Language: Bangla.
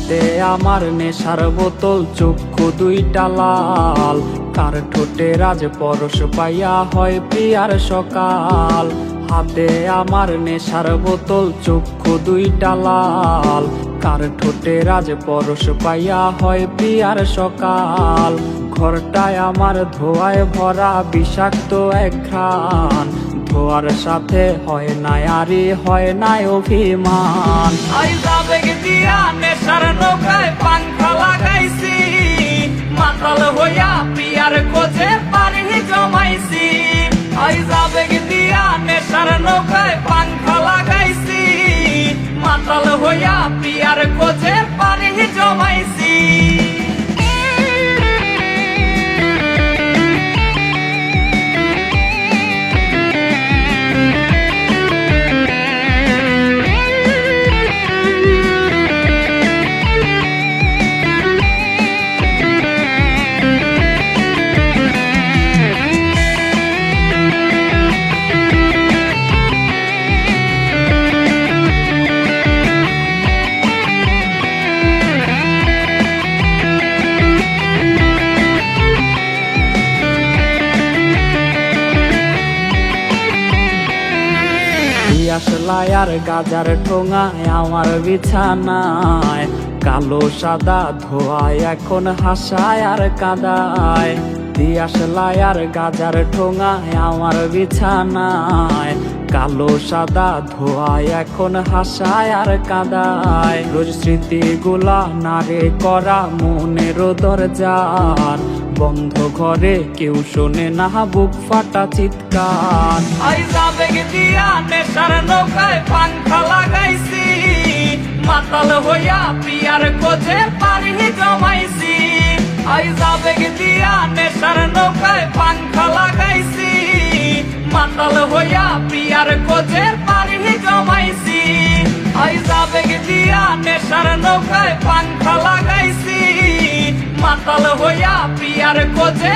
হাতে আমার নেশার বোতল, চক্ষু দুইটা লাল, কার ঠোঁটে রাজ পরশ পাইয়া হয় প্রিয়ার সকাল। হাতে আমার নেশার বোতল, চক্ষু দুইটা লাল, কার ঠোঁটে রাজ পরশ পাইয়া হয় প্রিয়ার সকাল। ঘরটায় আমার ধোঁয়ায় ভরা বিষাক্ত এক ঘ্রাণ, ধোয়ার সাথে হয় না আরে হয় না অভিমান। আবেগ দিয়া নেশার নৌকায় পাংখা লাগাইছি, মাতাল হইয়া প্রিয়ার খোঁজে পানি জমাইছি। আবেগ দিয়া নেশার নৌকায় পাংখা লাগাইছি, মাতাল হইয়া প্রিয়ার খোঁজে পানি জমাইছি। আসলাই আর গাজার ঠোঙায় আমার বিছানায়, কালো সাদা ধোয়ায় এখন হাসায় আর কাদায়। দিয়াশলাই আর গাজার ঠোঙায় আমার বিছানায়, কালো সাদা ধোয়ায় এখন হাসায় আর কাদায়। রোজ স্মৃতিগুলা নারে করা মনের দরজার, বন্ধ ঘরে কেউ শোনে না বুক ফাটা চিৎকার। আবেগ দিয়া নেশার নৌকায় পাংখা লাগাইছি, মাতাল হইয়া প্রিয়ার খোঁজে পানি জমাইছি। আবেগ দিয়া নেশার নৌকায় পাংখা লাগাইছি, মাতাল হইয়া প্রিয়ার খোঁজে পানি জমাইছি। আবেগ দিয়া নেশার নৌকায় পাংখা লাগাইছি, মাতাল হইয়া প্রিয়ার খোঁজে